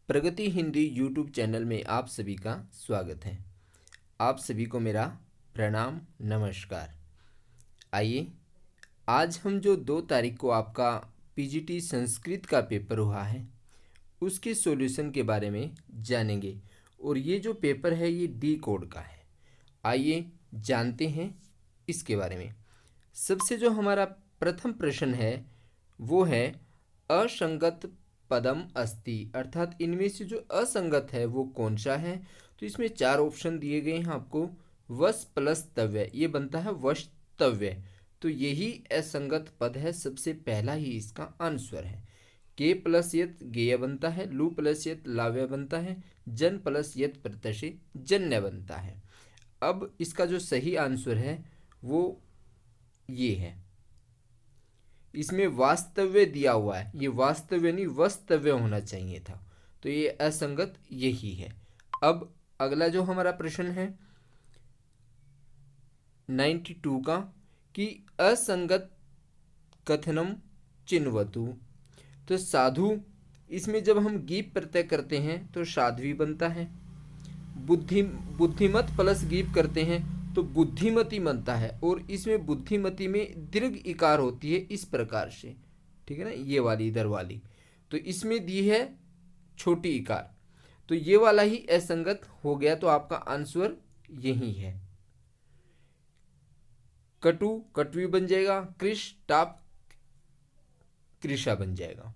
प्रगति Hindi YouTube channel में आप सभी का स्वागत है। आप सभी को मेरा प्रणाम नमस्कार। आइए आज हम जो 2 तारीख को आपका पीजीटी संस्कृत का पेपर हुआ है उसके सॉल्यूशन के बारे में जानेंगे। और ये जो पेपर है ये डी कोड का है। आइए जानते हैं इसके बारे में। सबसे जो हमारा प्रथम प्रश्न है वो है असंगत पदम अस्ति, अर्थात इनमें से जो असंगत है वो कौन सा है। तो इसमें 4 ऑप्शन दिए गए हैं आपको। वश प्लस तव्य, ये बनता है वशतव्य, तो यही असंगत पद है। सबसे पहला ही इसका आंसर है। के प्लस यत गेय बनता है, लू प्लस यत लाव्य बनता है, जन प्लस यत प्रत्यय जन्य बनता है। अब इसका जो सही आंसर है वो ये है। इसमें वास्तव्य दिया हुआ है, ये वास्तव्य नहीं वस्तव्य होना चाहिए था, तो ये असंगत यही है। अब अगला जो हमारा प्रश्न है 92 का कि असंगत कथनम चिन्वतु। तो साधु, इसमें जब हम गीप प्रत्यय करते हैं तो साध्वी बनता है। बुद्धिमत प्लस गीप करते हैं तो बुद्धिमती बनता है। और इसमें बुद्धिमती में दीर्घ इकार होती है इस प्रकार से, ठीक है ना, ये वाली इधर वाली, तो इसमें दी है छोटी इकार, तो ये वाला ही असंगत हो गया। तो आपका आंसर यही है। कटु कटवी बन जाएगा, कृष टाप कृषा बन जाएगा।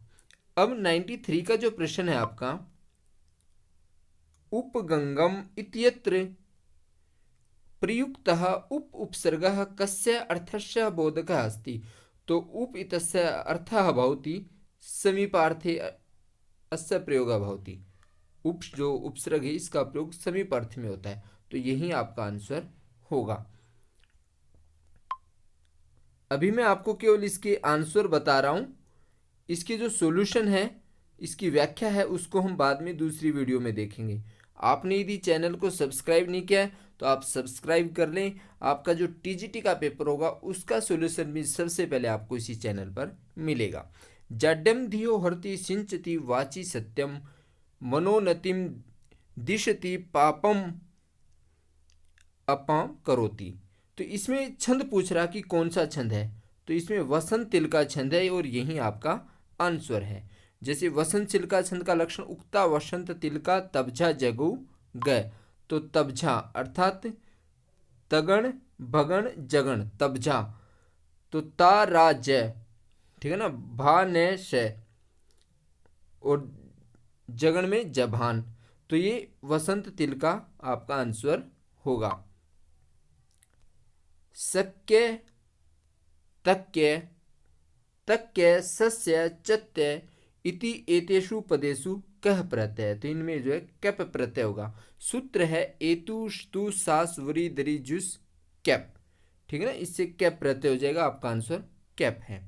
अब 93 का जो प्रश्न है आपका, उपगंगम इत्यत्र प्रयुक्तः उप उपसर्गः कस्य अर्थस्य बोधकः अस्ति। तो उप इत्यस्य अर्थः भवति समीपार्थे अस्य प्रयोगः भवति। उप जो उपसर्ग है इसका प्रयोग समीपार्थ में होता है, तो यही आपका आंसर होगा। अभी मैं आपको केवल इसके आंसर बता रहा हूं। इसके जो सॉल्यूशन है, इसकी व्याख्या है, उसको हम बाद में दूसरी वीडियो में देखेंगे। आपने यदि चैनल को सब्सक्राइब नहीं किया है तो आप सब्सक्राइब कर लें। आपका जो टीजीटी का पेपर होगा उसका सॉल्यूशन भी सबसे पहले आपको इसी चैनल पर मिलेगा। जाड्यम धियो हरति सिंचति वाची सत्यम मनोनतिम दिशति पापम अपा करोति। तो इसमें छंद पूछ रहा कि कौन सा छंद है, तो इसमें वसंत तिल का छंद है और यही आपका आंसर है। जैसे वसंत तिल का छंद का लक्षण उक्ता वसंत तिल का तबझा जगु गए, तो तबझा अर्थात तगण भगण जगण तबझा, तो ता रा जय, ठीक है ना, भा ने शय और जगण में जभान, तो ये वसंत तिल का आपका आंसर होगा। शक्य तक्य तक्य सस्य चत्य इति एतेषु पदेषु कह प्रत्यय, तो इनमें जो है कैप प्रत्यय होगा। सूत्र है एतु स्तु सास वरी दरी जुस कैप, ठीक है ना, इससे कैप प्रत्यय हो जाएगा। आपका आंसर कैप है।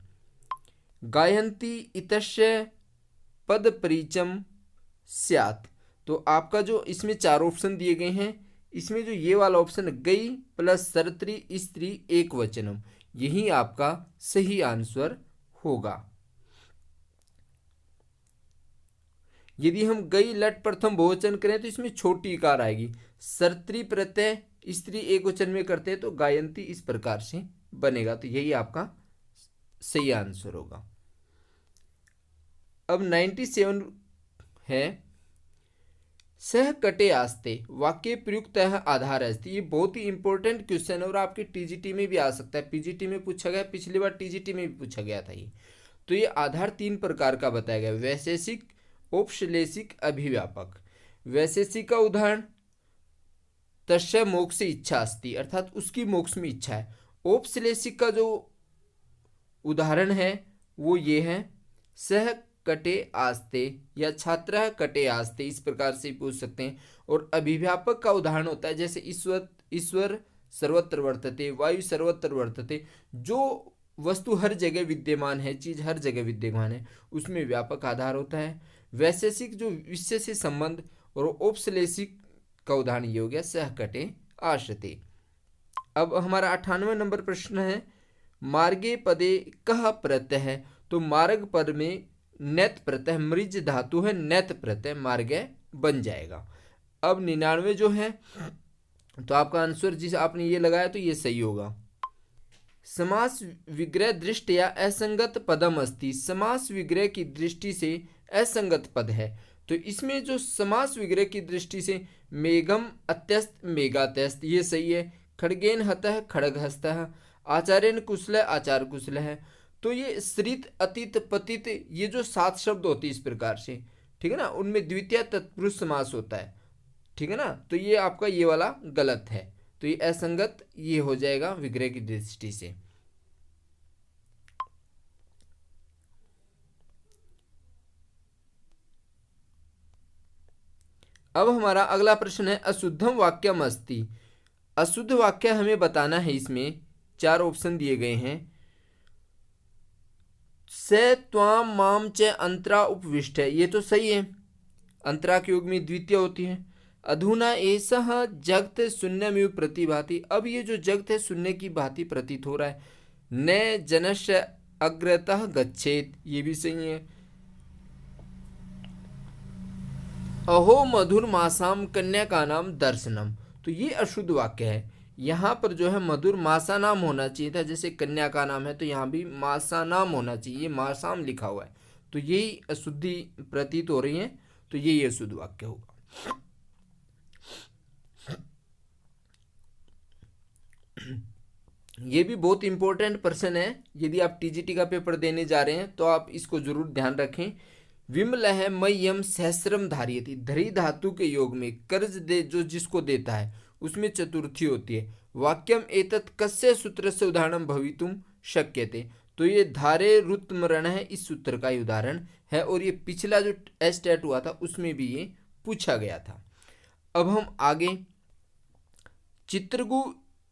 गायंती इतस्य पद परिचम स्यात्, तो आपका जो इसमें 4 ऑप्शन दिए गए हैं, इसमें जो ये वाला ऑप्शन गई प्लस सर्त्री स्त्री एक वचनम, यही आपका सही आंसर होगा। यदि हम गई लट प्रथम बहुवचन करें तो इसमें छोटी इकार आएगी। सर्त्री प्रत्यय स्त्री एक वचन में करते हैं तो गायंती इस प्रकार से बनेगा, तो यही आपका सही आंसर होगा। अब 97 है सह कटे आस्ते वाक्य प्रयुक्त है आधार अस्ति। ये बहुत ही इंपॉर्टेंट क्वेश्चन है और आपके टीजीटी में भी आ सकता है। पीजीटी में पूछा गया, पिछली बार टीजीटी में भी पूछा गया था ये। तो ये आधार 3 प्रकार का बताया गया, वैशेषिक औपश्लेषिक अभिव्यापक। वैशेषिक का उदाहरण तस्य मोक्ष इच्छा अस्ति, अर्थात उसकी मोक्ष में इच्छा है। औपश्लेषिक का जो उदाहरण है वो ये है सह कटे आस्ते या छात्र कटे आस्ते, इस प्रकार से पूछ सकते हैं। और अभिव्यापक का उदाहरण होता है जैसे ईश्वर सर्वत्र वर्तते, वायु सर्वत्र वर्तते, जो वस्तु हर जगह विद्यमान है, चीज हर जगह विद्यमान है, उसमें व्यापक आधार होता है। वैशेषिक जो विषय से संबंध, और औपश्लेषिक का उदाहरण ये हो गया सह कटे आश्रते। अब हमारा 98 नंबर प्रश्न है मार्गे पदे कह प्रत्यय है। तो मार्ग पद में नेत प्रत्यय, मृज धातु है नेत प्रत्यय, मार्गय बन जाएगा। अब 99 जो है तो आपका आंसर जिस आपने ये लगाया तो ये सही होगा। समास विग्रह दृष्टया असंगत पदम अस्ति, समास विग्रह की दृष्टि से असंगत पद है। तो इसमें जो समास विग्रह की दृष्टि से मेघम अत्यस्त मेघात्यस्त ये सही है। खड़गेन हतः खड़ग हस्तः, आचार्यन कुशल आचार कुशल है। तो ये श्रित अतीत पतित ये जो 7 शब्द होते हैं इस प्रकार से, ठीक है ना, उनमें द्वितीय तत्पुरुष समास होता है, ठीक है ना। तो ये आपका ये वाला गलत है, तो ये असंगत ये हो जाएगा विग्रह की दृष्टि से। अब हमारा अगला प्रश्न है अशुद्धम वाक्यम अस्ति। अशुद्ध वाक्य हमें बताना है। इसमें 4 ऑप्शन दिए गए हैं। से त्वाम माम च अंतरा उपविष्ट है, ये तो सही है, अंतरा के युग में द्वितीय होती है। अधुना ऐसा जगत शून्यमिव प्रतिभाति, अब ये जो जगत है शून्य की भांति प्रतीत हो रहा है। न जनस्य अग्रतः गच्छेत, ये भी सही है। अहो मधुर मासाम कन्या का नाम दर्शनम, तो ये अशुद्ध वाक्य है। यहाँ पर जो है मधुर मासा नाम होना चाहिए था, जैसे कन्या का नाम है तो यहाँ भी मासा नाम होना चाहिए, मासाम लिखा हुआ है, तो यही अशुद्धि प्रतीत हो रही है, तो यही अशुद्ध वाक्य होगा। ये भी बहुत इंपॉर्टेंट प्रश्न है, यदि आप टीजीटी का पेपर देने जा रहे हैं तो आप इसको जरूर ध्यान रखें। विमलह मय्यम सहस्रम धारियति, धरी धातु के योग में कर्ज दे जो जिसको देता है उसमें चतुर्थी होती है। वाक्यम एतत् कस्य सूत्र से उदाहरण भवितुम शक्यते, तो ये धारे रुत्मरण है, इस सूत्र का ही उदाहरण है, और ये पिछला जो एस्टेट हुआ था उसमें भी ये पूछा गया था। अब हम आगे, चित्रगु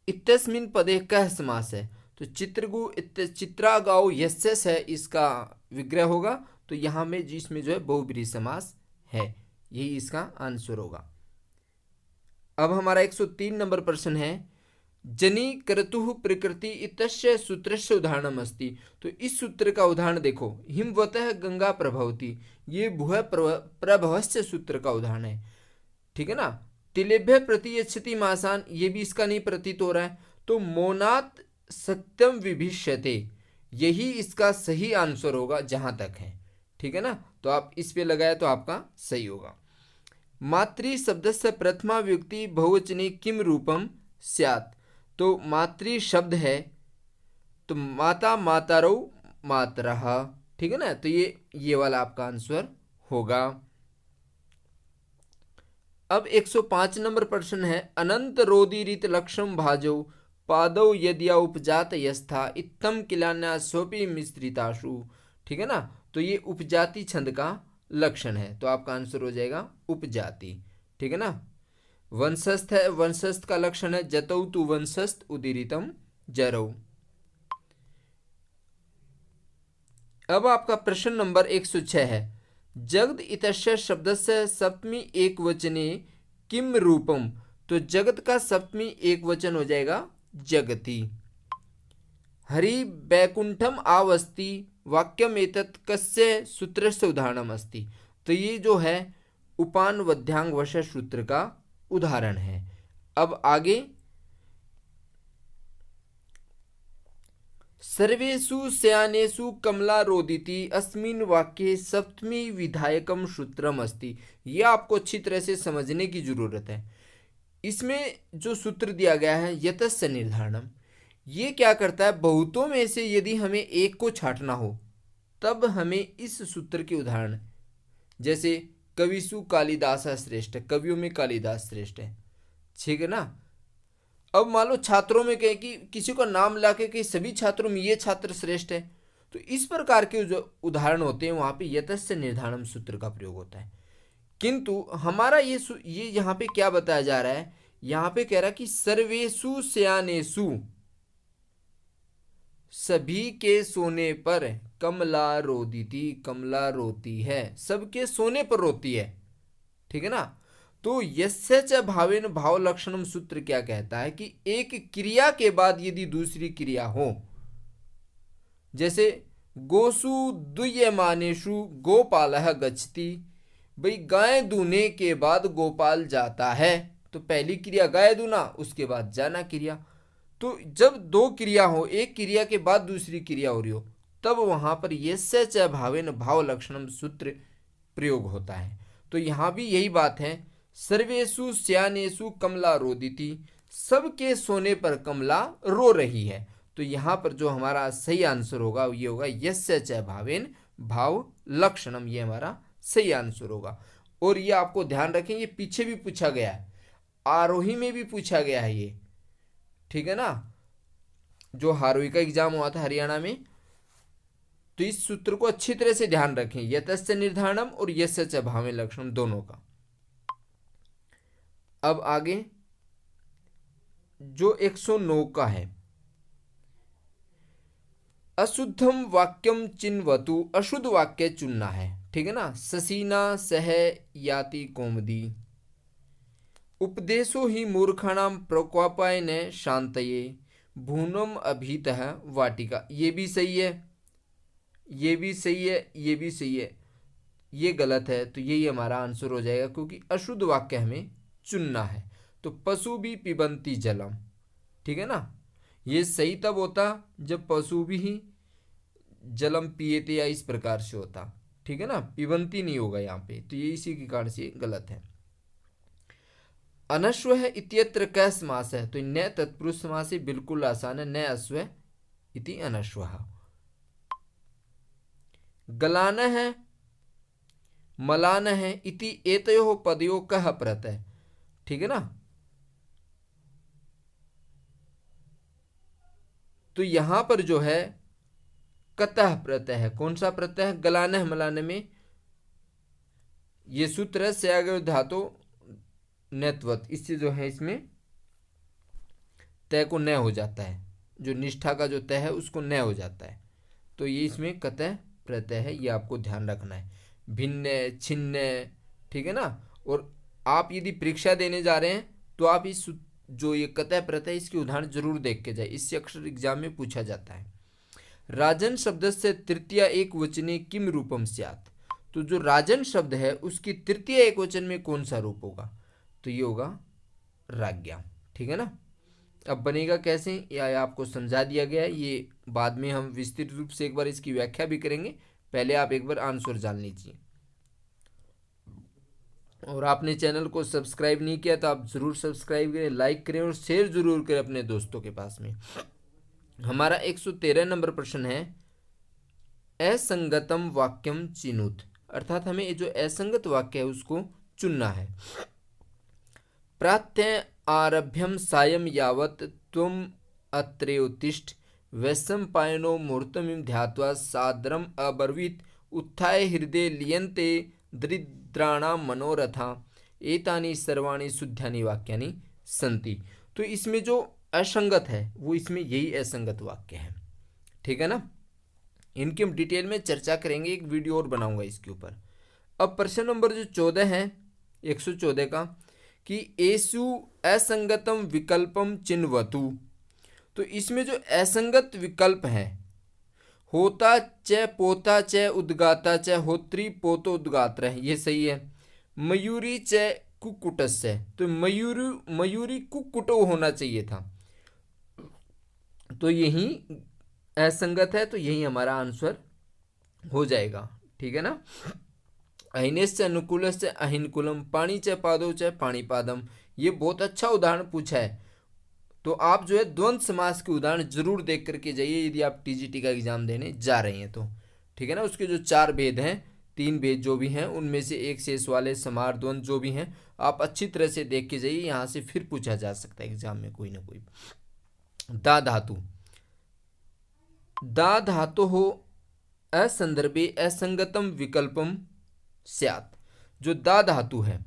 इत्यस्मिन पदे कह समास है, तो चित्रगु चित्रागाओ यस्यस है, इसका विग्रह होगा, तो यहाँ में जिसमें जो है बहुब्रीहि समास है, यही इसका आंसर होगा। अब हमारा 103 नंबर प्रश्न है जनी क्रतुः प्रकृति इत्यस्य सूत्रस्य उदाहरणम अस्ति, तो इस सूत्र का उदाहरण देखो, हिमवतः गंगा प्रभवती, ये भुः प्रभवस्य सूत्र का उदाहरण है, ठीक है ना। तिलेभ्य प्रतियच्छति मासान, ये भी इसका नहीं प्रतीत हो रहा है, तो मोनात सत्यम विभिष्यते, यही इसका सही आंसर होगा जहां तक है, ठीक है ना। तो आप इस पे लगाए तो आपका सही होगा। मातृ शब्द से प्रथमा विभक्ति बहुवचने किम रूपम स्यात्, तो मातृ शब्द है तो माता मातारौ मातरः, ठीक है ना, तो ये वाला आपका आंसर होगा। अब 105 नंबर प्रश्न है अनंत रोदीरित लक्षम भाजौ पादौ यद्या उपजात यस्था इत्थम किलान्या सोपी मिश्रिताशु, ठीक है ना, तो ये उपजाति छंद का लक्षण है, तो आपका आंसर हो जाएगा उपजाति, ठीक है ना। वंशस्थ है, वंशस्थ का लक्षण है जतौ तु वंशस्थ उदीरितम जरौ। अब आपका प्रश्न नंबर 106 है जगद इतस्य शब्दस्य सप्तमी एक वचने किम रूपम, तो जगत का सप्तमी एक वचन हो जाएगा जगति। हरि बैकुंठम आवस्ति वाक्यम एतत् कस्य सूत्रस्य उदाहरणम अस्ति, तो ये जो है उपान वध्यांग वश सूत्र का उदाहरण है। अब आगे, सर्वेषु शयानेषु कमला रोदिति अस्मिन् वाक्ये सप्तमी विधायकम सूत्रम अस्ति, यह आपको अच्छी तरह से समझने की जरूरत है। इसमें जो सूत्र दिया गया है यतस्य निर्धारणम, ये क्या करता है, बहुतों में से यदि हमें एक को छांटना हो तब हमें इस सूत्र के उदाहरण, जैसे कविसु कालिदास श्रेष्ठ, कवियों में कालिदास श्रेष्ठ है, ठीक है ना। अब मान लो छात्रों में कहें कि किसी का नाम लाके कि सभी छात्रों में ये छात्र श्रेष्ठ है, तो इस प्रकार के जो उदाहरण होते हैं वहां पे यतस्य निर्धारणम सूत्र का प्रयोग होता है। किंतु हमारा ये यहाँ पे क्या बताया जा रहा है, यहाँ पे कह रहा है कि सर्वेषु शयानेषु, सभी के सोने पर कमला रोदिति, कमला रोती है, सबके सोने पर रोती है, ठीक है ना। तो यस्य च भावेन भाव लक्षणम सूत्र क्या कहता है कि एक क्रिया के बाद यदि दूसरी क्रिया हो, जैसे गोसु दूयमानेषु गोपालः गच्छति। भाई गाय दूने के बाद गोपाल जाता है, तो पहली क्रिया गाय दूना, उसके बाद जाना क्रिया। तो जब दो क्रिया हो, एक क्रिया के बाद दूसरी क्रिया हो रही हो, तब वहां पर यस्य च भावेन भाव लक्षणम सूत्र प्रयोग होता है। तो यहाँ भी यही बात है, सर्वेषु स्यानेषु कमला रोदिति, सबके सोने पर कमला रो रही है। तो यहाँ पर जो हमारा सही आंसर होगा ये होगा यस्य च भावेन भाव लक्षणम, ये हमारा सही आंसर होगा। और ये आपको ध्यान रखें, ये पीछे भी पूछा गया है, आरोही में भी पूछा गया है ये, ठीक है ना, जो हारोही का एग्जाम हुआ था हरियाणा में। तो इस सूत्र को अच्छी तरह से ध्यान रखें, यतस्य निर्धारणम और यस्य च भावे लक्षणम दोनों का। अब आगे जो 109 का है, अशुद्धम वाक्यम चिन्वतु, अशुद्ध वाक्य चुनना है, ठीक है ना। ससीना सह याति कौमुदी, उपदेशो ही मूर्खाणाम प्रकोपाय न शांतये, भूनम अभीतः वाटिका। ये भी सही है, ये भी सही है, ये भी सही है, ये गलत है, तो यही हमारा आंसर हो जाएगा, क्योंकि अशुद्ध वाक्य हमें चुनना है। तो पशु भी पिबंती जलम, ठीक है ना, ये सही तब होता जब पशु भी ही जलम पिएते या इस प्रकार से होता, ठीक है ना, पिबंती नहीं होगा यहाँ पे, तो ये इसी के कारण से गलत है। अनश्व है इत्यत्र कै समास है, तो न तत्पुरुष समास है, बिल्कुल आसान है, न अश्व इति अनश्व। गलान है मलान है इति एतयो पदयो कह प्रत्यय, ठीक है ना। तो यहां पर जो है कतः प्रत्यय है, कौन सा प्रत्यय है, गलान है मलान में, ये सूत्र है स्याग धातु नत्वत, इससे जो है इसमें तय को न हो जाता है, जो निष्ठा का जो तय है उसको न हो जाता है, तो ये इसमें कतः प्रत्यय है, ये आपको ध्यान रखना है। भिन्न छिन्न, ठीक है ना। और आप यदि परीक्षा देने जा रहे हैं तो आप इस जो ये कतः प्रत्यय इसके उदाहरण जरूर देख के जाए, इससे अक्सर एग्जाम में पूछा जाता है। राजन शब्द से तृतीय एक वचने किम रूपम स्यात्, तो जो राजन शब्द है उसकी तृतीय एक वचन में कौन सा रूप होगा, तो ये होगा राज्ञा, ठीक है ना। अब बनेगा कैसे, या आपको समझा दिया गया है, ये बाद में हम विस्तृत रूप से एक बार इसकी व्याख्या भी करेंगे, पहले आप एक बार आंसर जान लीजिए। और आपने चैनल को सब्सक्राइब नहीं किया तो आप जरूर सब्सक्राइब करें, लाइक करें और शेयर जरूर करें अपने दोस्तों के पास में। हमारा 113 नंबर प्रश्न है, असंगतम वाक्यम चिनुत, अर्थात हमें जो असंगत वाक्य है उसको चुनना है। प्रातः आरभ्यम सायं यावत् त्वम अत्रेउत्तिष्ठ, वैशंपायनो मुहूर्तमिं ध्यात्वा सादरम अब्रवीत्, उत्थाय हृदय लियन्ते दरिद्राणां मनोरथा, एतानि सर्वाणि शुद्धानि वाक्यानि सन्ति। तो इसमें जो असंगत है वो इसमें यही असंगत वाक्य है, ठीक है ना। इनकी हम डिटेल में चर्चा करेंगे, एक वीडियो और बनाऊंगा इसके ऊपर। अब प्रश्न नंबर जो 14 है 114 का, कि एषु असंगतम विकल्पम चिन्वतु, तो इसमें जो असंगत विकल्प है, होता च पोता च उद्गाता च होत्री पोतो उद्गात्र, ये सही है। मयूरी च कुक्कुटस्य, तो मयूरी कुक्कुटो होना चाहिए था, तो यही असंगत है, तो यही हमारा आंसर हो जाएगा, ठीक है ना। अहिनेश्च अनुकूलश्च अहिनकुलम, पाणी च पादो च पाणीपादम, ये बहुत अच्छा उदाहरण पूछा है। तो आप जो है द्वंद्व समास के उदाहरण जरूर देख करके जाइए यदि आप टीजीटी का एग्जाम देने जा रहे हैं तो, ठीक है ना। उसके जो 4 भेद हैं, 3 भेद जो भी हैं, उनमें से एक शेष वाले समार द्वंद्व जो भी हैं आप अच्छी तरह से देख के जाइए, यहाँ से फिर पूछा जा सकता है एग्जाम में कोई ना कोई। दा धातु, दा धातु हो असंदर्भे असंगतम विकल्पम स्यात्, जो दा धातु है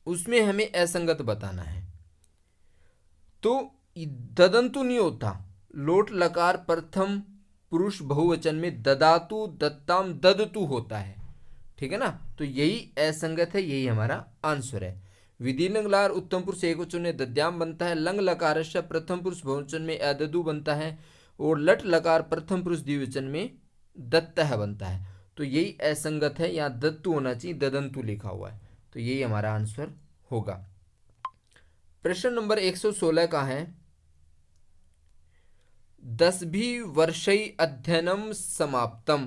उसमें हमें असंगत बताना है, तो ददंतु नहीं होता, लोट लकार प्रथम पुरुष बहुवचन में ददातु दत्ताम ददतु होता है, ठीक है ना। तो यही असंगत है, यही हमारा आंसर है। विधि लंगलार उत्तम पुरुष एक वचन में दद्याम बनता है, लंग लकार प्रथम पुरुष बहुवचन में अददु बनता है, और लट लकार प्रथम पुरुष द्विवचन में दत्तः बनता है, तो यही असंगत है, यहाँ दत्तु होना चाहिए, ददंतु लिखा हुआ है, तो यही हमारा आंसर होगा। प्रश्न नंबर 116 का है 10 वर्षै अध्ययनम समाप्तम,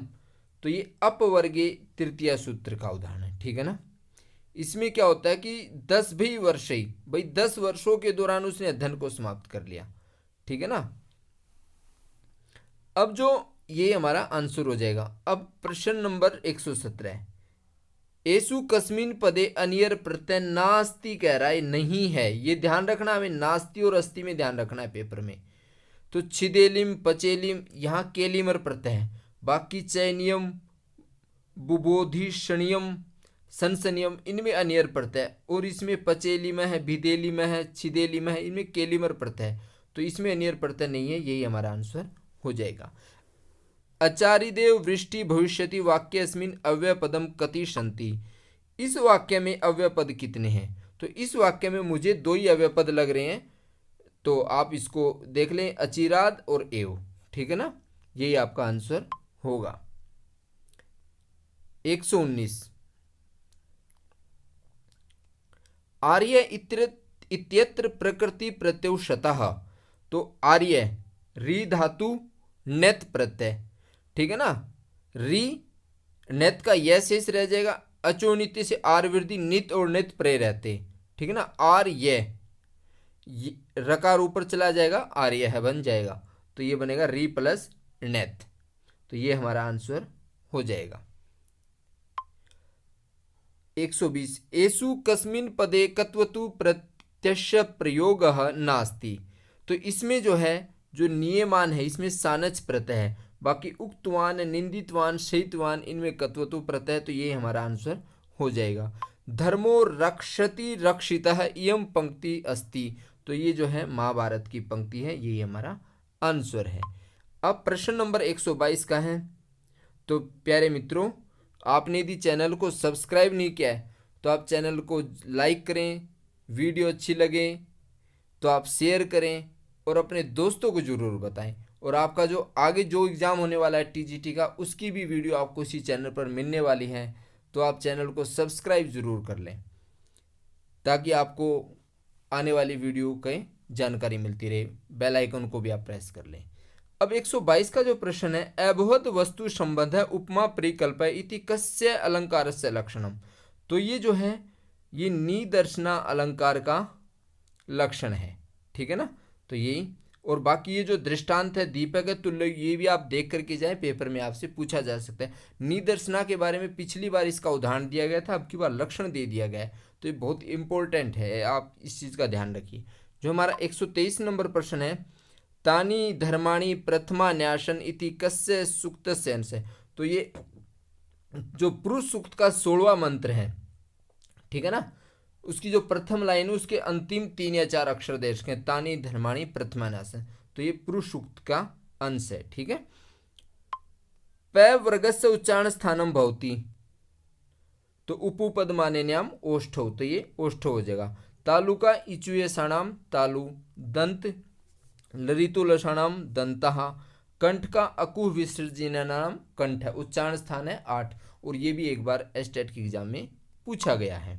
तो ये अपवर्गे तृतीय सूत्र का उदाहरण है, ठीक है ना। इसमें क्या होता है कि 10 भाई 10 वर्षों के दौरान उसने अध्ययन को समाप्त कर लिया, ठीक है ना। अब जो ये हमारा आंसर हो जाएगा। अब प्रश्न नंबर 117, एसु कस्मिन पदे अनियर प्रत्यय नास्ति कह रहा है, नहीं है, ये ध्यान रखना, हमें नास्ति और अस्ति में ध्यान रखना है पेपर में। तो छिदेलिम पचेलिम यहाँ केलिमर प्रत्यय है, बाकी चयनियम बुबोधिषणियम सनसनियम इनमें अनियर प्रत्यय, और इसमें पचेली में है, भिदेली में है, छिदेली में है, इनमें केलिमर प्रत्यय है, तो इसमें अनियर प्रत्यय नहीं है, यही हमारा आंसर हो जाएगा। आचार्यदेव वृष्टि भविष्यति वाक्य अस्मिन अव्यय पदम कति सन्ति, इस वाक्य में अव्यय पद कितने हैं, तो इस वाक्य में मुझे 2 ही अव्यय पद लग रहे हैं, तो आप इसको देख लें, अचिराद और एव, ठीक है ना, यही आपका आंसर होगा। 119, आर्य इत्यत्र प्रकृति प्रत्यय शतः, तो आर्य री धातु नेत प्रत्यय, ठीक है ना, री नेत का यह शेष रह जाएगा, अचोनित्य से आर वृद्धि नित और नित प्रय रहते, ठीक है ना, आर ये रकार ऊपर चला जाएगा, आर यह बन जाएगा, तो ये बनेगा री प्लस नेत, तो ये हमारा आंसर हो जाएगा। 120, एसु कस्मिन पदे कत्वतु प्रत्यक्ष प्रयोग नास्ति, तो इसमें जो है जो नियमान है इसमें सानच प्रत्यय है, बाकी उक्तवान निंदितवान शयितवान इनमें कत्वतु प्रत्यय, तो ये हमारा आंसर हो जाएगा। धर्मो रक्षति रक्षितः इयं पंक्ति अस्ति, तो ये जो है महाभारत की पंक्ति है, यही हमारा आंसर है। अब प्रश्न नंबर 122 का है, तो प्यारे मित्रों आपने यदि चैनल को सब्सक्राइब नहीं किया है तो आप चैनल को लाइक करें, वीडियो अच्छी लगे तो आप शेयर करें और अपने दोस्तों को ज़रूर बताएं, और आपका जो आगे जो एग्ज़ाम होने वाला है टीजीटी का उसकी भी वीडियो आपको इसी चैनल पर मिलने वाली है, तो आप चैनल को सब्सक्राइब ज़रूर कर लें ताकि आपको आने वाली वीडियो की जानकारी मिलती रहे। बेल आइकन को भी आप प्रेस कर लें। अब 122 का जो प्रश्न है, अभवत वस्तु संबंध उपमा परिकल्प इति कस्य अलंकारस्य लक्षणम, तो ये जो है ये निदर्शना अलंकार का लक्षण है, ठीक है ना, तो यही, और बाकी ये जो दृष्टांत है दीपक है तुल्य, ये भी आप देख करके जाए, पेपर में आपसे पूछा जा सकता है। निदर्शना के बारे में पिछली बार इसका उदाहरण दिया गया था, अब की बार लक्षण दे दिया गया है, तो ये बहुत इंपॉर्टेंट है, आप इस चीज़ का ध्यान रखिए। जो हमारा 123 नंबर प्रश्न है, तानी धर्माणी प्रथमा न्यासन इति कस्य सूक्तस्य अंश है, तो ये जो पुरुष सूक्त का 16वां मंत्र है, ठीक है ना, उसकी जो प्रथम लाइन है उसके अंतिम 3 या 4 अक्षर दे रखे हैं, तानी धर्माणी प्रथमा न्यासन, तो ये पुरुष सूक्त का अंश है, ठीक है। प वर्गस्य उच्चारण स्थानम भवति, तो उपपद माने न्याम ओष्ठो, तो ये ओष्ठो हो जाएगा। तालुका इचुये साणाम तालु, दंत लरितो लषाणाम दंतः, कंठ का अकु विसर्जनानाम कंठ है, उच्चारण स्थान है 8, और ये भी एक बार एस्टेट के एग्जाम में पूछा गया है,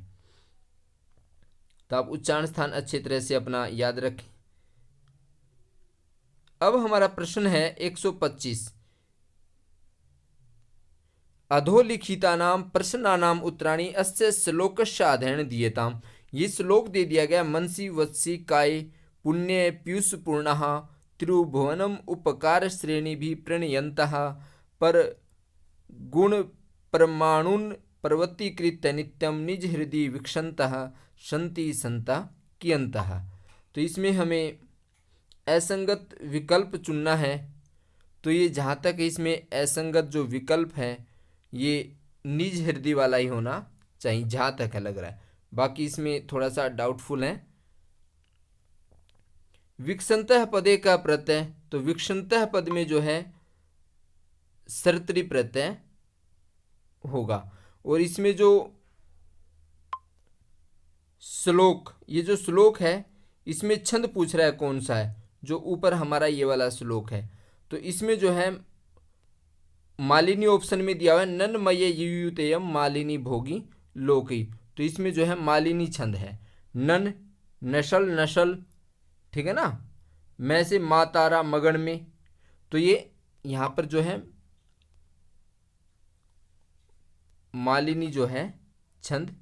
तो आप उच्चारण स्थान अच्छे तरह से अपना याद रखें। अब हमारा प्रश्न है 125, अधोलिखितानां प्रश्नानां उत्तराणि अस्य श्लोकस्य अध्ययन दीयताम्, ये श्लोक दे दिया गया, मनसि वत्सि काय पुण्य पीयूष पूर्णः त्रिभुवनम उपकार श्रेणी भी प्रणयन्तः पर गुण परमाणुन पर्वतीकृत्य नित्यम निज हृदय विक्षन्तः संति संता कियन्तः, तो इसमें हमें असंगत विकल्प चुनना है, तो ये जहाँ तक इसमें असंगत जो विकल्प है ये निज हृदय वाला ही होना चाहिए, जहाँ तक है लग रहा है, बाकी इसमें थोड़ा सा डाउटफुल है। विक्षन्तः पदे का प्रत्यय, तो विक्षन्तः पद में जो है सर्तरी प्रत्यय होगा, और इसमें जो श्लोक, ये जो श्लोक है इसमें छंद पूछ रहा है कौन सा है, जो ऊपर हमारा ये वाला श्लोक है, तो इसमें जो है मालिनी ऑप्शन में दिया हुआ है, नन मये युयुतेयम मालिनी भोगी लोकी। तो इसमें जो है मालिनी छंद है। नन नशल नशल, ठीक है ना, मैं से मा तारा मगन में। तो ये यहाँ पर जो है मालिनी जो है छंद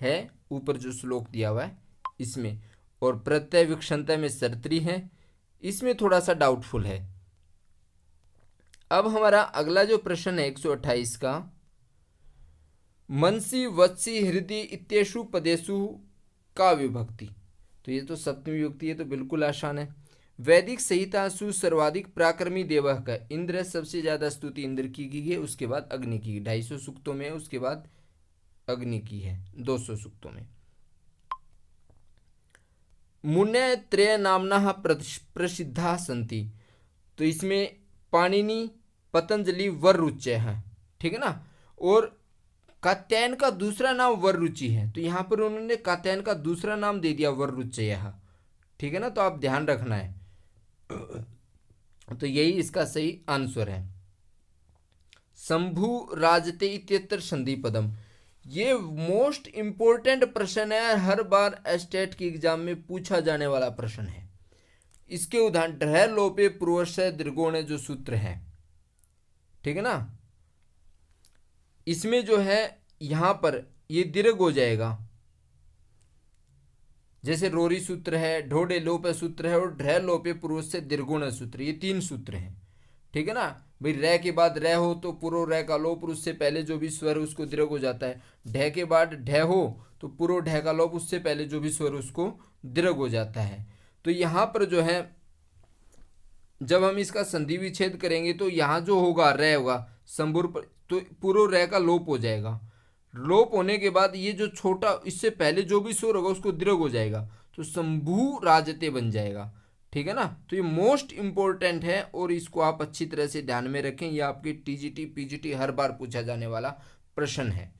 है, ऊपर जो श्लोक दिया हुआ है इसमें। और प्रत्यय विक्षंता में सर्त्री है, इसमें थोड़ा सा डाउटफुल है। अब हमारा अगला जो प्रश्न है 128 का, मनसी वत्सी हृदय इत्येषु पदेषु का विभक्ति। तो ये तो सप्तमी विभक्ति है, तो बिल्कुल आसान है। वैदिक संहितासु सर्वाधिक पराक्रमी देवः का, इंद्र सबसे ज्यादा स्तुति इंद्र की गई है, उसके बाद अग्नि की 250 सूक्तों में, उसके बाद अग्नि की है 200 सूक्तों में। मुने त्रय नामना प्रसिद्धा संति। तो इसमें पाणिनि पतंजलि वररुचय है, ठीक है ना। और कात्यायन का दूसरा नाम वररुचि है, तो यहाँ पर उन्होंने कात्यायन का दूसरा नाम दे दिया वररुचय, ठीक है ना, तो आप ध्यान रखना है। तो यही इसका सही आंसर है। शंभु राजते इत्यत्र संधि पदम, ये मोस्ट इंपोर्टेंट प्रश्न है, हर बार स्टेट की एग्जाम में पूछा जाने वाला प्रश्न है। इसके उदाहरण ढह लोपे पूर्वशय दीर्घोण जो सूत्र है, ठीक है ना, इसमें जो है यहां पर ये दीर्घ हो जाएगा। जैसे रोरी सूत्र है, ढोडे लोपे सूत्र है, और ढह लोपे पूर्वशय दीर्घोण सूत्र, ये 3 सूत्र हैं, ठीक है ना भाई। रे के बाद रे हो तो पूर्व रे का लोप, उससे पहले जो भी स्वर उसको दीर्घ हो जाता है। ढह के बाद ढह हो तो पूर्व ढह का लोप, उससे पहले जो भी स्वर उसको दीर्घ हो जाता है। तो यहाँ पर जो है जब हम इसका संधि विच्छेद करेंगे तो यहाँ जो होगा रे होगा संबुर पर, तो पूर्व रे का लोप हो जाएगा। लोप होने के बाद ये जो छोटा, इससे पहले जो भी स्वर होगा उसको दीर्घ हो जाएगा, तो शंभु राजते बन जाएगा, ठीक है ना। तो ये मोस्ट इंपॉर्टेंट है और इसको आप अच्छी तरह से ध्यान में रखें। ये आपकी टीजीटी पीजीटी हर बार पूछा जाने वाला प्रश्न है।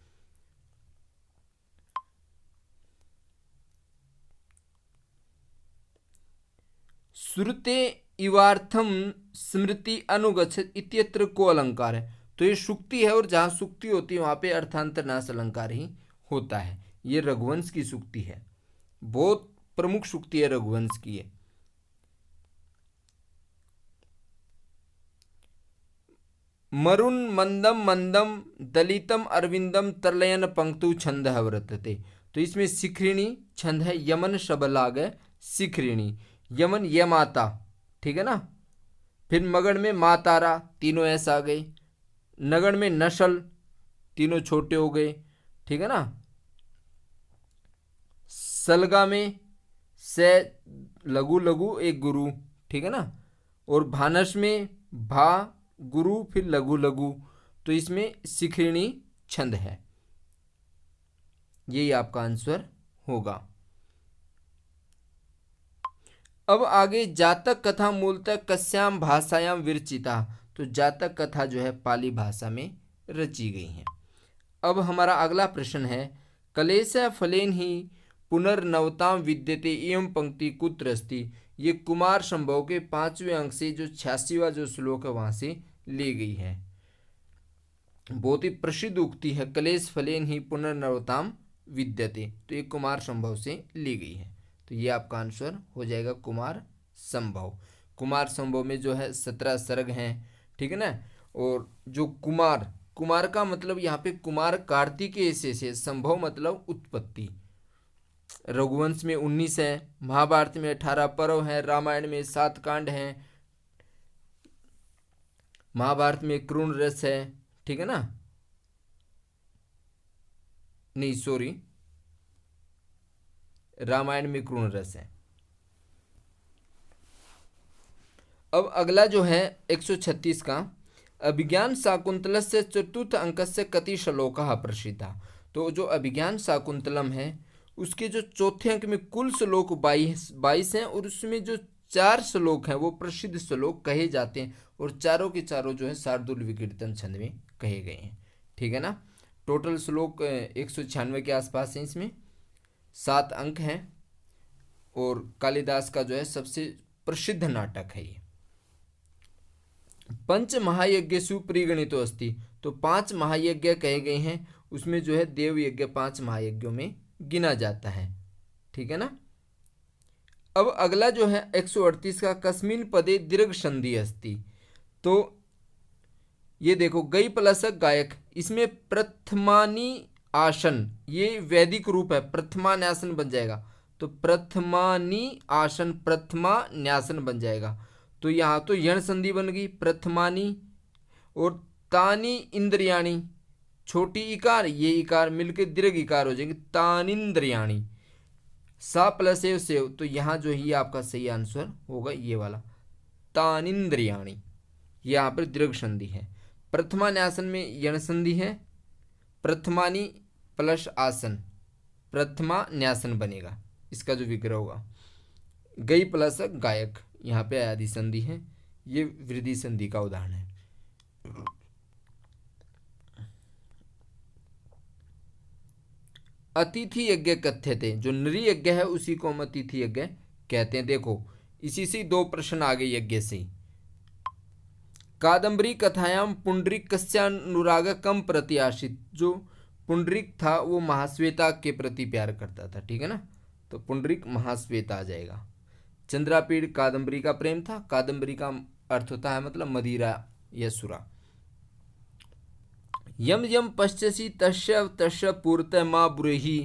श्रुते इवार्थम स्मृति अनुगच्छत इत्यत्र को अलंकार है। तो ये सुक्ति है, और जहां सुक्ति होती है वहां पे अर्थांतर नाश अलंकार ही होता है। ये रघुवंश की सुक्ति है, बहुत प्रमुख सुक्ति है रघुवंश की है। मरुन मंदम मंदम दलितम अरविंदम तरलयन पंक्तु छंद वर्तते। तो इसमें शिखरिणी छंद है, यमन शबलाग शिखरिणी, यमन यमाता, ठीक है ना। फिर मगन में मातारा, तीनों ऐसा आ गए। नगन में नशल, तीनों छोटे हो गए, ठीक है ना। सलगा में से लघु लघु एक गुरु, ठीक है ना। और भानस में भा गुरु फिर लघु लघु, तो इसमें शिखरिणी छंद है। यही आपका आंसर होगा। अब आगे जातक कथा मूलतः कस्याम भाषायाम विरचिता। तो जातक कथा जो है पाली भाषा में रची गई है। अब हमारा अगला प्रश्न है, कलेश फलेन ही पुनर्नवताम विद्यते एवं पंक्ति कुत्र अस्ति। ये कुमार संभव के 5वें अंक से जो 86वां जो श्लोक है वहां से ली गई है। बहुत ही प्रसिद्ध उक्ति है, कलेश फलेन ही पुनर्नवताम विद्यते। तो ये कुमार संभव से ली गई है। तो ये आपका आंसर हो जाएगा कुमार संभव। कुमार संभव में जो है 17 सर्ग हैं, ठीक है ना। और जो कुमार, कुमार का मतलब यहाँ पे कुमार कार्तिकेय से, संभव मतलब उत्पत्ति। रघुवंश में 19 है, महाभारत में 18 पर्व है, रामायण में 7 कांड हैं, महाभारत में क्रूण रस है, ठीक है ना। नहीं सॉरी, रामायण में क्रूण रस है। अब अगला जो है 136 का, अभिज्ञान शाकुंतल से चतुर्थ अंक से कति श्लोका प्रसिद्धा। तो जो अभिज्ञान शाकुंतलम है उसके जो चौथे अंक में कुल श्लोक 22 हैं, और उसमें जो 4 श्लोक हैं वो प्रसिद्ध श्लोक कहे जाते हैं, और चारों के चारों जो है शार्दुल विकीर्तन छंद में कहे गए हैं, ठीक है ना। टोटल श्लोक 196 के आसपास हैं, इसमें 7 अंक हैं, और कालिदास का जो है सबसे प्रसिद्ध नाटक है ये। पंच महायज्ञेषु परिगणितो अस्ति, तो 5 महायज्ञ कहे गए हैं, उसमें जो है देव यज्ञ 5 महायज्ञों में गिना जाता है। ठीक है ना। अब अगला जो है 138 का कस्मिन पदे दीर्घ संधि अस्ति, तो ये देखो गई प्लस गायक, इसमें प्रथमानी आसन, ये वैदिक रूप है, प्रथमान्यासन बन जाएगा, तो प्रथमानी आसन प्रथमा न्यासन बन जाएगा। तो यहाँ तो यण संधि बन गई प्रथमानी, और तानी इंद्रियाणी, छोटी इकार ये इकार मिलकर दीर्घ इकार हो जाएंगे तानिंद्रियाणी, सा प्लस एव सेव, तो यहाँ जो ही आपका सही आंसर होगा ये वाला तानिंद्रियाणी, यहाँ पर दीर्घ संधि है। प्रथमा न्यासन में यण संधि है, प्रथमानी प्लस आसन प्रथमा न्यासन बनेगा, इसका जो विग्रह होगा। गई प्लस गायक, यहाँ पे आदि संधि है, ये वृद्धि संधि का उदाहरण है। अतिथि यज्ञ कथ्यते, जो नृ यज्ञ है उसी को हम अतिथि यज्ञ कहते हैं। देखो इसी से 2 प्रश्न आ गए यज्ञ से। कादम्बरी कथायाम पुंडरीक कस्यानुराग कम प्रति आशित, जो पुंडरीक था वो महाश्वेता के प्रति प्यार करता था। ठीक है ना, तो पुंडरीक महाश्वेता आ जाएगा। चंद्रापीड़ कादम्बरी का प्रेम था, कादम्बरी का अर्थ होता है मतलब मदिरा या सुरा। यम यम पश्यसि तस्य तस्य पूर्त माँ ब्रूहि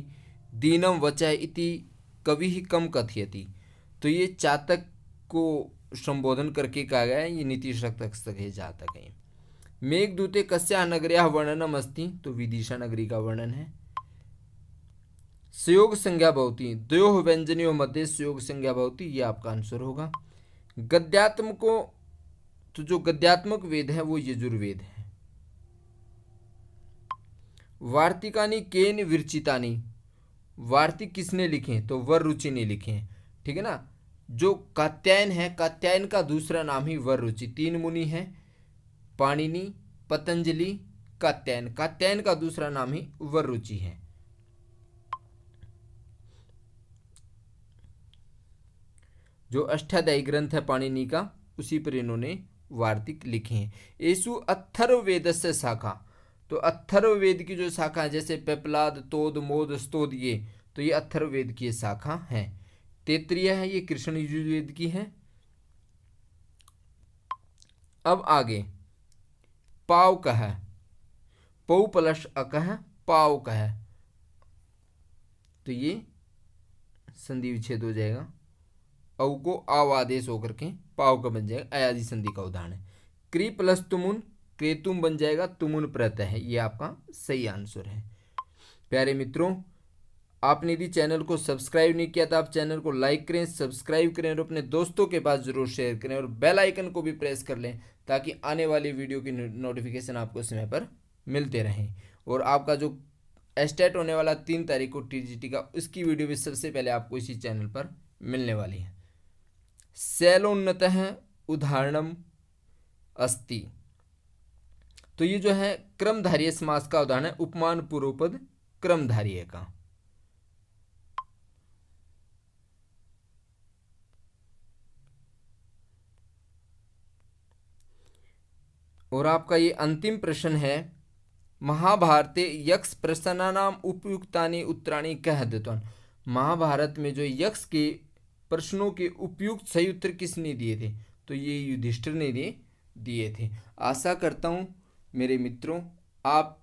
दीनम वचः इति कवि कम कथयति, तो ये चातक को संबोधन करके कहा गया है, ये नीति तक है जातक है। मेघदूते कस्या नगर्याः वर्णनम अस्ति, तो विदिशा नगरी का वर्णन है। सुयोग संज्ञा भवति, द्वयोः व्यंजनयोः मध्ये सुयोग संज्ञा भवति, ये आपका आंसर होगा। गद्यात्मक को, तो जो गद्यात्मक वेद है वो यजुर्वेद है। वार्तिकानि केन विरचितानि, वार्तिक किसने लिखे, तो वररुचि ने लिखे। ठीक है ना। जो कात्यायन है, कात्यायन का दूसरा नाम ही वररुचि, 3 मुनि हैं, पाणिनि पतंजलि कात्यायन, कात्यायन का दूसरा नाम ही वररुचि है। जो अष्टाध्यायी ग्रंथ है पाणिनि का, उसी पर इन्होंने वार्तिक लिखे हैं। एसु अथर्ववेदस्य शाखा, तो अथर्ववेद की जो शाखा है, जैसे पेपलाद तोद मोद स्तोद, ये तो ये अथर्ववेद की शाखा है। तैत्तिरीय है, ये कृष्ण यजुर्वेद की है। अब आगे पाव का है, पौ प्लस अक है, पाव का है, तो ये संधि विच्छेद हो जाएगा, औ को आव आदेश होकर के पाव का बन जाएगा, अयादि संधि का उदाहरण है। क्री प्लस तुमुन क्रेतुम बन जाएगा, तुमुन प्रत्यय है, ये आपका सही आंसर है। प्यारे मित्रों, आपने यदि चैनल को सब्सक्राइब नहीं किया तो आप चैनल को लाइक करें, सब्सक्राइब करें और अपने दोस्तों के पास जरूर शेयर करें, और बेल आइकन को भी प्रेस कर लें ताकि आने वाली वीडियो की नोटिफिकेशन आपको समय पर मिलते रहें। और आपका जो एस्टेट होने वाला 3 तारीख को टीजीटी का, उसकी वीडियो भी सबसे पहले आपको इसी चैनल पर मिलने वाली है। शैलोन्नतः उदाहरणम अस्ति, तो ये जो है क्रमधारीय समास का उदाहरण है, उपमान पूर्वपद क्रमधारीय का। और आपका ये अंतिम प्रश्न है, महाभारते यक्ष प्रश्नानाम उपयुक्तानि उत्तराणि कह देतवन, महाभारत में जो यक्ष के प्रश्नों के उपयुक्त सही उत्तर किसने दिए थे, तो ये युधिष्ठिर ने दिए थे। आशा करता हूँ मेरे मित्रों आप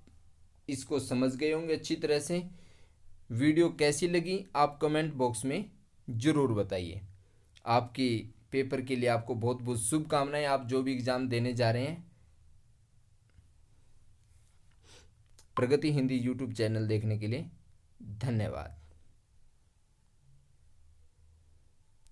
इसको समझ गए होंगे अच्छी तरह से। वीडियो कैसी लगी आप कमेंट बॉक्स में ज़रूर बताइए। आपकी पेपर के लिए आपको बहुत बहुत शुभकामनाएं, आप जो भी एग्ज़ाम देने जा रहे हैं। प्रगति हिंदी यूट्यूब चैनल देखने के लिए धन्यवाद।